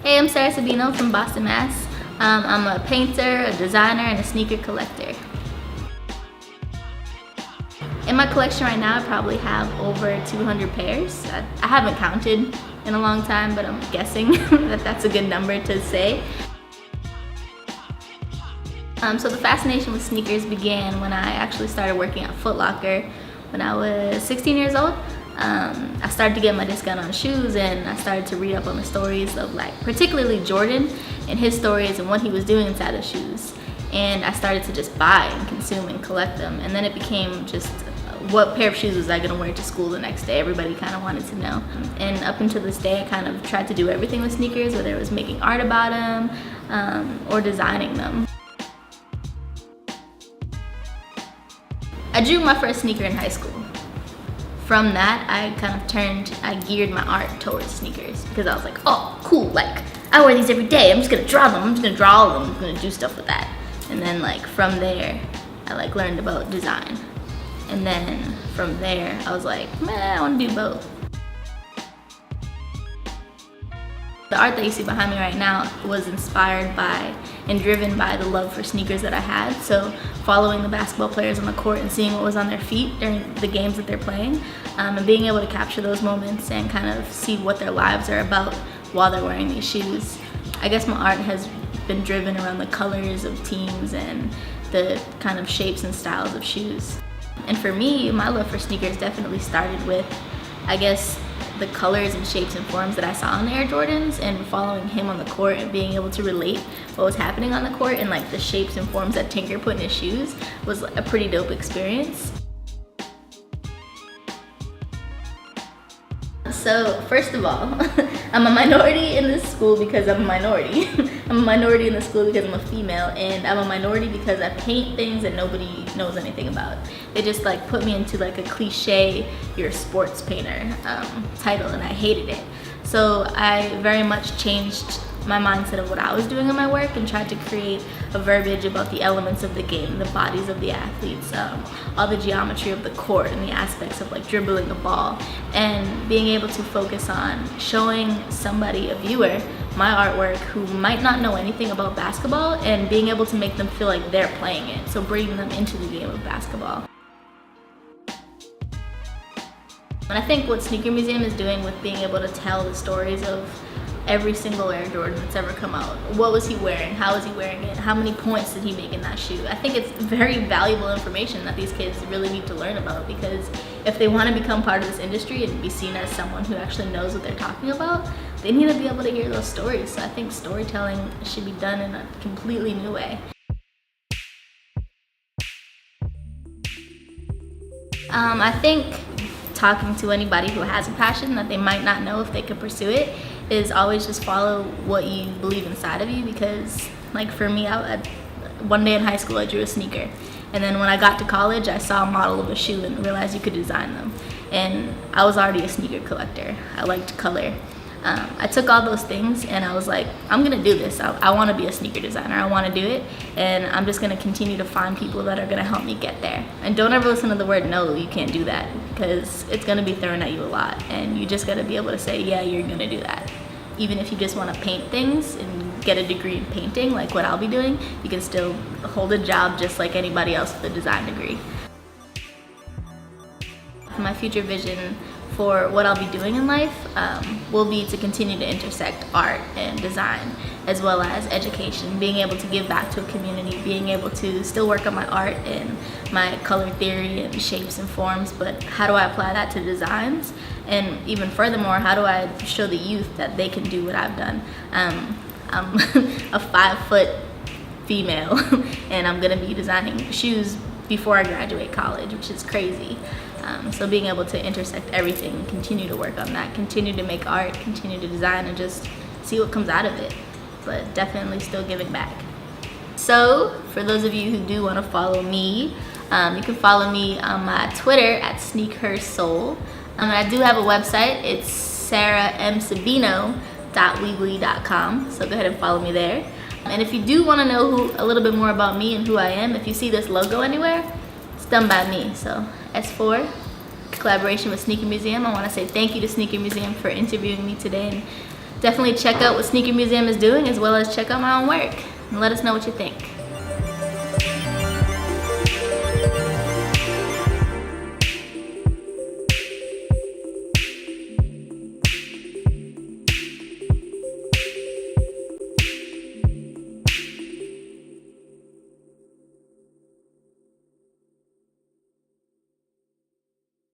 Hey, I'm Sarah Sabino from Boston, Mass. I'm a painter, a designer, and a sneaker collector. In my collection right now, I probably have over 200 pairs. I haven't counted in a long time, but I'm guessing that that's a good number to say. So the fascination with sneakers began when I actually started working at Foot Locker when I was 16 years old. I started to get my discount on shoes, and I started to read up on the stories of, like, particularly Jordan and his stories and what he was doing inside the shoes. And I started to just buy and consume and collect them. And then it became just what pair of shoes was I gonna wear to school the next day. Everybody kind of wanted to know. And up until this day, I kind of tried to do everything with sneakers, whether it was making art about them or designing them. I drew my first sneaker in high school. From that, I geared my art towards sneakers because I was like, oh, cool, like, I wear these every day. I'm just gonna draw them. I'm just gonna draw all of them. I'm gonna do stuff with that. And then, like, from there, I, like, learned about design. And then from there, I was like, man, I wanna do both. The art that you see behind me right now was inspired by and driven by the love for sneakers that I had. So following the basketball players on the court and seeing what was on their feet during the games that they're playing, and being able to capture those moments and kind of see what their lives are about while they're wearing these shoes. I guess my art has been driven around the colors of teams and the kind of shapes and styles of shoes. And for me, my love for sneakers definitely started with, I guess, the colors and shapes and forms that I saw on the Air Jordans, and following him on the court and being able to relate what was happening on the court and, like, the shapes and forms that Tinker put in his shoes was a pretty dope experience. So first of all, I'm a minority in this school because I'm a minority. I'm a minority in this school because I'm a female, and I'm a minority because I paint things that nobody knows anything about. They just, like, put me into, like, a cliche, you're a sports painter title, and I hated it. So I very much changed my mindset of what I was doing in my work and tried to create a verbiage about the elements of the game, the bodies of the athletes, all the geometry of the court and the aspects of, like, dribbling the ball, and being able to focus on showing somebody, a viewer, my artwork who might not know anything about basketball, and being able to make them feel like they're playing it, so bringing them into the game of basketball. And I think what Sneaker Museum is doing with being able to tell the stories of every single Air Jordan that's ever come out. What was he wearing? How was he wearing it? How many points did he make in that shoe? I think it's very valuable information that these kids really need to learn about, because if they want to become part of this industry and be seen as someone who actually knows what they're talking about, they need to be able to hear those stories. So I think storytelling should be done in a completely new way. I think talking to anybody who has a passion that they might not know if they could pursue it is always just follow what you believe inside of you, because, like, for me, one day in high school I drew a sneaker, and then when I got to college I saw a model of a shoe and realized you could design them, and I was already a sneaker collector. I liked color. I took all those things and I was like, I'm gonna do this. I want to be a sneaker designer. I want to do it, and I'm just gonna continue to find people that are gonna help me get there. And don't ever listen to the word no, you can't do that, because it's gonna be thrown at you a lot, and you just gotta be able to say, yeah, you're gonna do that. Even if you just want to paint things and get a degree in painting, like what I'll be doing, you can still hold a job just like anybody else with a design degree. My future vision for what I'll be doing in life will be to continue to intersect art and design, as well as education, being able to give back to a community, being able to still work on my art and my color theory and shapes and forms, but how do I apply that to designs? And even furthermore, how do I show the youth that they can do what I've done? I'm a 5-foot female and I'm gonna be designing shoes before I graduate college, which is crazy. So being able to intersect everything, continue to work on that, continue to make art, continue to design, and just see what comes out of it, but definitely still giving back. So for those of you who do want to follow me, you can follow me on my Twitter at SneakHerSoul. And I do have a website. It's sarahmsabino.weebly.com, so go ahead and follow me there. And if you do want to know a little bit more about me and who I am, if you see this logo anywhere, it's done by me. So S4, collaboration with Sneaker Museum. I want to say thank you to Sneaker Museum for interviewing me today and definitely check out what Sneaker Museum is doing, as well as check out my own work and let us know what you think.